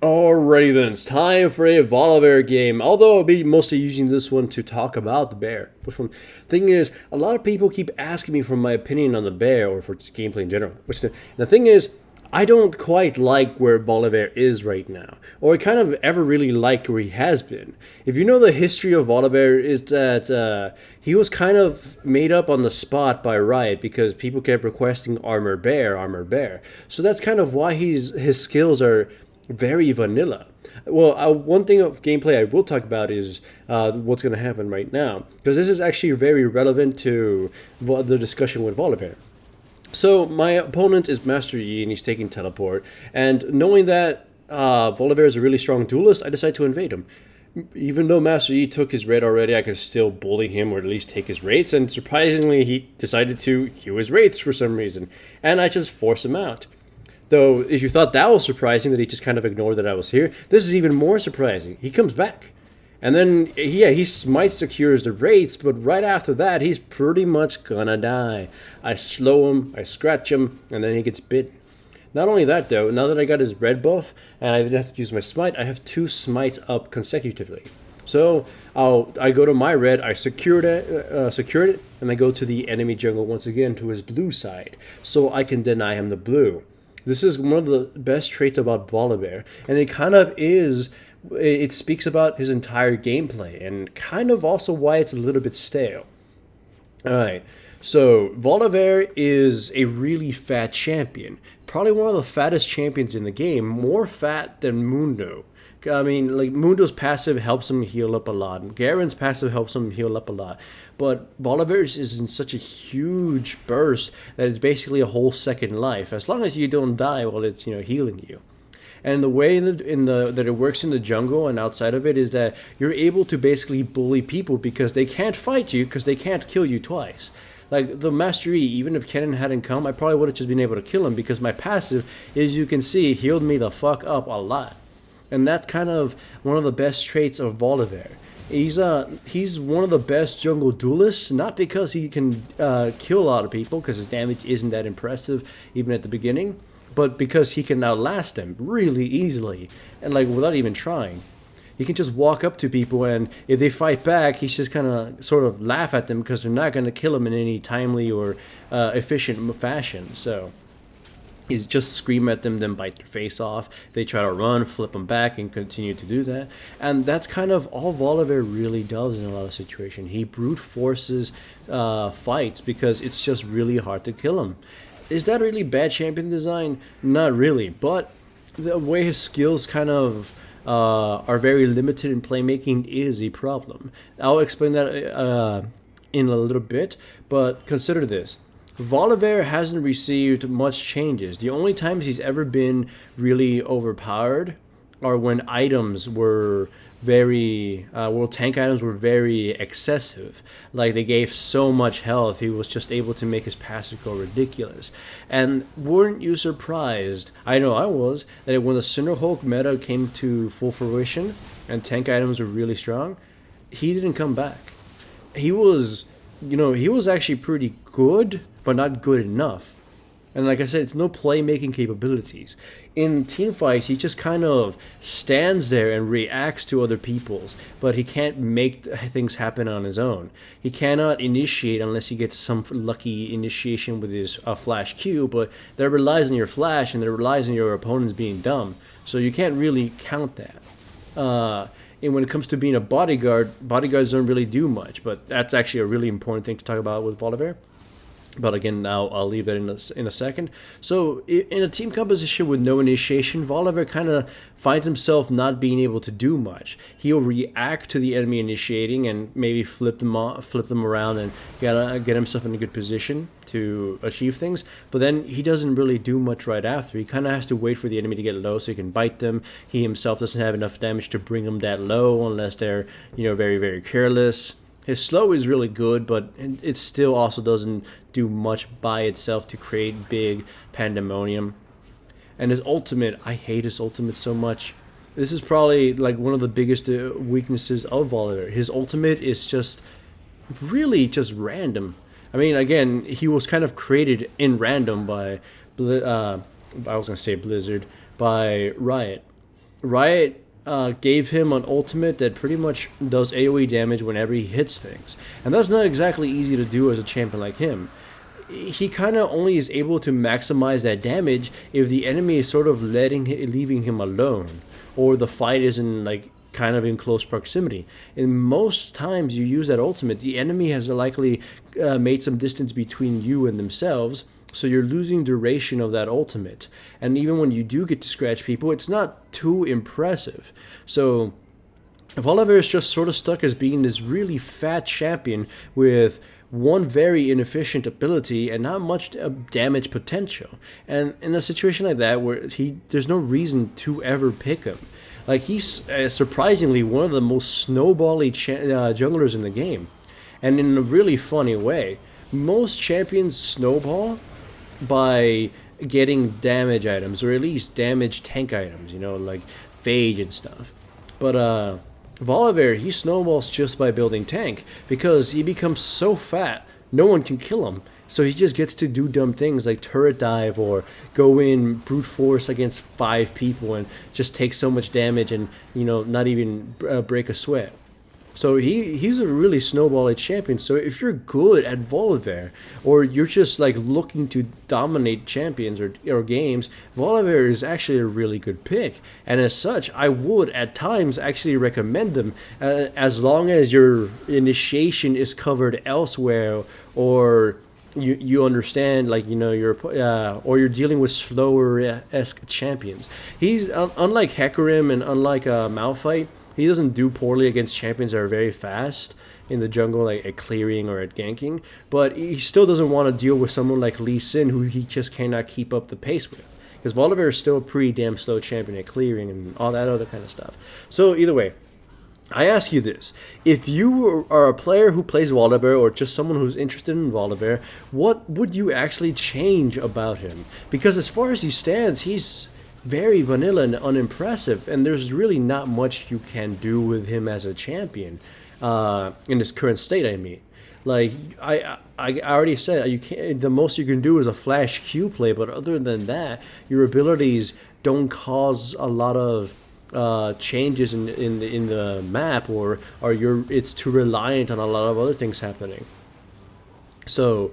Alrighty then, it's time for a Volibear game. Although I'll be mostly using this one to talk about the bear. Which one? Thing is, a lot of people keep asking me for my opinion on the bear or for just gameplay in general. The thing is, I don't quite like where Volibear is right now, or I kind of ever really liked where he has been. If you know the history of Volibear, is that he was kind of made up on the spot by Riot because people kept requesting armor bear, armor bear. So that's kind of why his skills are very vanilla. Well, one thing of gameplay I will talk about is what's going to happen right now, because this is actually very relevant to the discussion with Volibear. So my opponent is Master Yi, and he's taking teleport. And knowing that Volibear is a really strong duelist, I decide to invade him. Even though Master Yi took his raid already, I could still bully him or at least take his wraiths. And surprisingly, he decided to heal his wraiths for some reason, and I just force him out. Though, if you thought that was surprising, that he just kind of ignored that I was here, this is even more surprising. He comes back. And then, yeah, he smite secures the wraiths, but right after that, he's pretty much gonna die. I slow him, I scratch him, and then he gets bitten. Not only that, though, now that I got his red buff, and I didn't have to use my smite, I have 2 smites up consecutively. So, I go to my red, I secured it, and I go to the enemy jungle once again, to his blue side, so I can deny him the blue. This is one of the best traits about Volibear, and it kind of is, it speaks about his entire gameplay, and kind of also why it's a little bit stale. Alright, so Volibear is a really fat champion. Probably one of the fattest champions in the game, more fat than Mundo. I mean, like, Mundo's passive helps him heal up a lot, and Garen's passive helps him heal up a lot. But Volibear's is in such a huge burst that it's basically a whole second life, as long as you don't die while it's, healing you. And the way that it works in the jungle and outside of it is that you're able to basically bully people because they can't fight you because they can't kill you twice. Like the Master Yi, even if Kennen hadn't come, I probably would have just been able to kill him because my passive, as you can see, healed me the fuck up a lot. And that's kind of one of the best traits of Volibear. He's one of the best jungle duelists, not because he can kill a lot of people, because his damage isn't that impressive even at the beginning, but because he can outlast them really easily, and like without even trying. He can just walk up to people, and if they fight back, he's just kind of sort of laugh at them because they're not going to kill him in any timely or efficient fashion. So is just scream at them, then bite their face off. They try to run, flip them back, and continue to do that. And that's kind of all Volibear really does in a lot of situations. He brute forces fights because it's just really hard to kill him. Is that really bad champion design? Not really, but the way his skills kind of are very limited in playmaking is a problem. I'll explain that in a little bit, but consider this. Volibear hasn't received much changes. The only times he's ever been really overpowered are when items were tank items were very excessive. Like they gave so much health, he was just able to make his passive go ridiculous. And weren't you surprised, I know I was, that when the Cinderhulk meta came to full fruition and tank items were really strong, he didn't come back. He was actually pretty good, but not good enough. And like I said, it's no playmaking capabilities. In teamfights, he just kind of stands there and reacts to other people's, but he can't make things happen on his own. He cannot initiate unless he gets some lucky initiation with his flash Q, but that relies on your flash and that relies on your opponents being dumb. So you can't really count that. And when it comes to being a bodyguard, bodyguards don't really do much, but that's actually a really important thing to talk about with Volibear. But again, now I'll leave that in a second. So in a team composition with no initiation, Volibear kind of finds himself not being able to do much. He'll react to the enemy initiating and maybe flip them around and get himself in a good position to achieve things. But then he doesn't really do much right after. He kind of has to wait for the enemy to get low so he can bite them. He himself doesn't have enough damage to bring them that low unless they're very, very careless. His slow is really good, but it still also doesn't do much by itself to create big pandemonium. And his ultimate, I hate his ultimate so much. This is probably like one of the biggest weaknesses of Volibear. His ultimate is just really just random. I mean, again, he was kind of created in random by, I was going to say Blizzard, by Riot. Riot gave him an ultimate that pretty much does AoE damage whenever he hits things. And that's not exactly easy to do as a champion like him. He kind of only is able to maximize that damage if the enemy is sort of leaving him alone, or the fight is in like kind of in close proximity. And most times you use that ultimate, the enemy has likely made some distance between you and themselves, so you're losing duration of that ultimate. And even when you do get to scratch people, it's not too impressive. So Volibear is just sort of stuck as being this really fat champion with one very inefficient ability and not much damage potential. And in a situation like that, where there's no reason to ever pick him. Like, he's surprisingly one of the most snowbally junglers in the game, and in a really funny way. Most champions snowball by getting damage items, or at least damage tank items, you know, like Phage and stuff. But Volibear, he snowballs just by building tank, because he becomes so fat, no one can kill him. So he just gets to do dumb things like turret dive or go in brute force against 5 people and just take so much damage and, you know, not even break a sweat. So he's a really snowbally champion. So if you're good at Volibear, or you're just like looking to dominate champions or games, Volibear is actually a really good pick. And as such, I would at times actually recommend them, as long as your initiation is covered elsewhere, or you understand, like, you know, or you're dealing with slower-esque champions. He's unlike Hecarim and unlike Malphite. He doesn't do poorly against champions that are very fast in the jungle, like at clearing or at ganking, but he still doesn't want to deal with someone like Lee Sin, who he just cannot keep up the pace with. Because Volibear is still a pretty damn slow champion at clearing and all that other kind of stuff. So either way, I ask you this. If you are a player who plays Volibear, or just someone who's interested in Volibear, what would you actually change about him? Because as far as he stands, he's very vanilla and unimpressive, and there's really not much you can do with him as a champion in his current state. I mean, like I already said, you can't. The most you can do is a flash Q play, but other than that, your abilities don't cause a lot of changes in the map, or it's too reliant on a lot of other things happening. So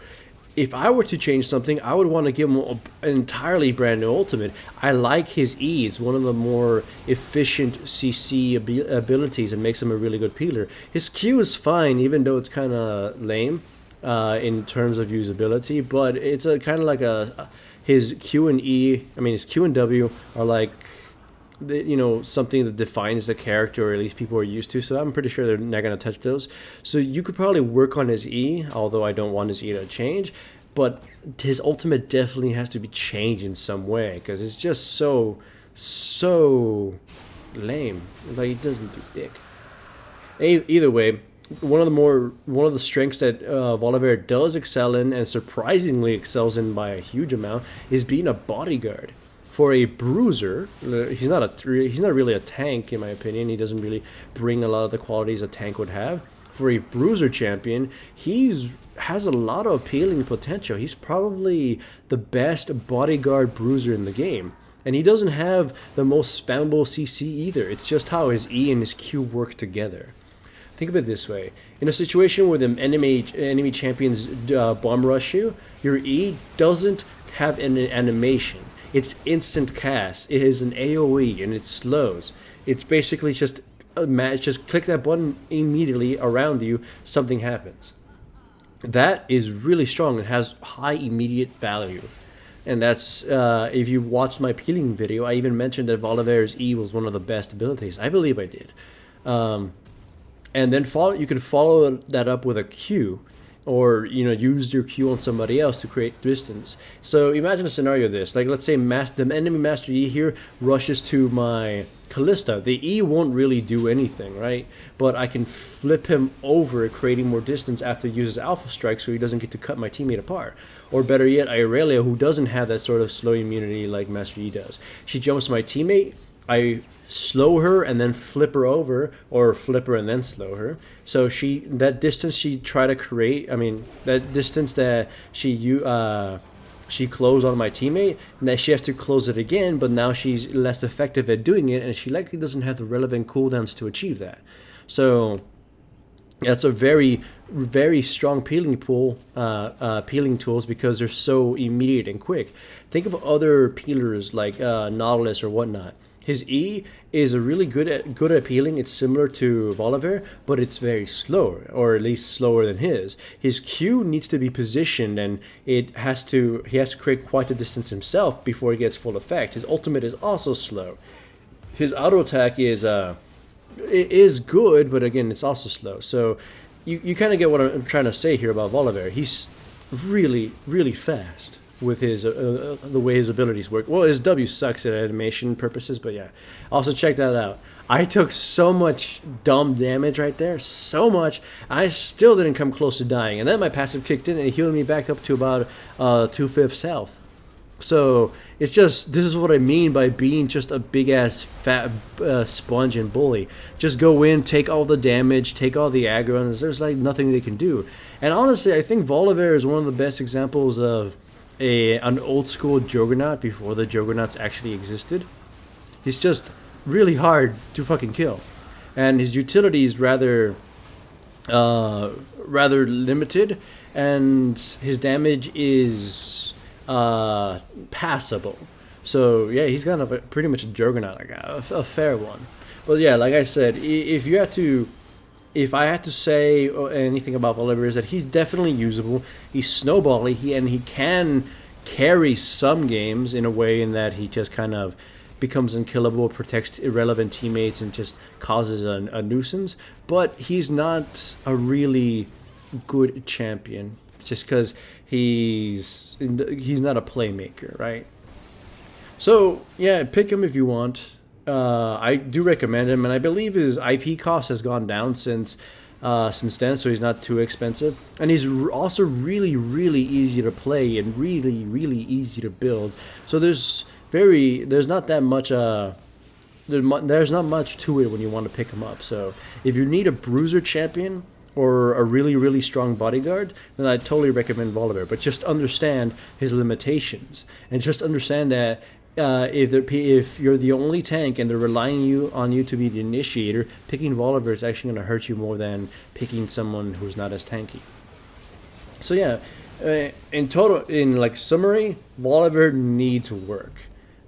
if I were to change something, I would want to give him an entirely brand new ultimate. I like his E. It's one of the more efficient CC abilities and makes him a really good peeler. His Q is fine, even though it's kind of lame in terms of usability, but it's a kind of like his Q and E, I mean his Q and W are like, you know, something that defines the character, or at least people are used to, so I'm pretty sure they're not going to touch those. So you could probably work on his E, although I don't want his E to change, but his ultimate definitely has to be changed in some way, because it's just so lame. Like, it doesn't do dick. Either way, one of the strengths that Volibear does excel in, and surprisingly excels in by a huge amount, is being a bodyguard. For a bruiser, he's not really a tank, in my opinion. He doesn't really bring a lot of the qualities a tank would have. For a bruiser champion, has a lot of appealing potential. He's probably the best bodyguard bruiser in the game. And he doesn't have the most spammable CC either. It's just how his E and his Q work together. Think of it this way. In a situation where the enemy champions bomb rush you, your E doesn't have an animation. It's instant cast. It is an AoE, and it slows. It's basically just just click that button immediately around you, something happens. That is really strong and has high immediate value. And that's, if you watched my peeling video, I even mentioned that Volibear's E was one of the best abilities. I believe I did. And then you can follow that up with a Q, or, you know, use your Q on somebody else to create distance. So imagine a scenario this, like, let's say the enemy Master E here rushes to my Callista. The E won't really do anything, right? But I can flip him over, creating more distance after he uses Alpha Strike, so he doesn't get to cut my teammate apart. Or better yet, Irelia, who doesn't have that sort of slow immunity like Master E does. She jumps my teammate, I slow her and then flip her over, or flip her and then slow her. So that distance she tried to create, I mean, that distance that she she closed on my teammate, and that she has to close it again, but now she's less effective at doing it, and she likely doesn't have the relevant cooldowns to achieve that. So that's a very, very strong peeling pool, peeling tools, because they're so immediate and quick. Think of other peelers like Nautilus or whatnot. His E is a really good at peeling. It's similar to Volibear, but it's very slow, or at least slower than his. His Q needs to be positioned, and he has to create quite a distance himself before he gets full effect. His ultimate is also slow. His auto attack is good, but again, it's also slow. So you kind of get what I'm trying to say here about Volibear. He's really, really fast with his the way his abilities work. Well, his W sucks at animation purposes, but yeah. Also, check that out. I took so much dumb damage right there, so much. I still didn't come close to dying, and then my passive kicked in and it healed me back up to about 2/5 health. So it's just, this is what I mean by being just a big ass fat sponge and bully. Just go in, take all the damage, take all the aggro, and there's like nothing they can do. And honestly, I think Volibear is one of the best examples of an old school Juggernaut before the Juggernauts actually existed. He's just really hard to fucking kill, and his utility is rather limited, and his damage is passable. So yeah, he's kind of pretty much a Juggernaut, like a fair one. But yeah, like I said, if I had to say anything about Volibear, is that he's definitely usable. He's snowbally, and he can carry some games in a way in that he just kind of becomes unkillable, protects irrelevant teammates, and just causes a nuisance. But he's not a really good champion, just because he's not a playmaker, right? So yeah, pick him if you want. I do recommend him, and I believe his IP cost has gone down since then, so he's not too expensive. And he's also really, really easy to play and really, really easy to build. So there's not that much there's not much to it when you want to pick him up. So if you need a bruiser champion or a really, really strong bodyguard, then I totally recommend Volibear. But just understand his limitations, and just understand that if you're the only tank and they're relying on you to be the initiator, picking Volibear is actually going to hurt you more than picking someone who's not as tanky. So yeah, in like summary, Volibear needs work,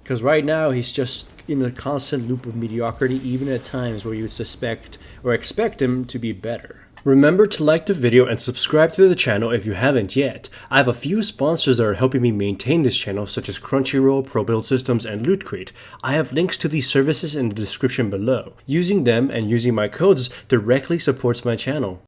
because right now he's just in a constant loop of mediocrity, even at times where you would suspect or expect him to be better. Remember to like the video and subscribe to the channel if you haven't yet. I have a few sponsors that are helping me maintain this channel, such as Crunchyroll, Pro Build Systems, and Loot Crate. I have links to these services in the description below. Using them and using my codes directly supports my channel.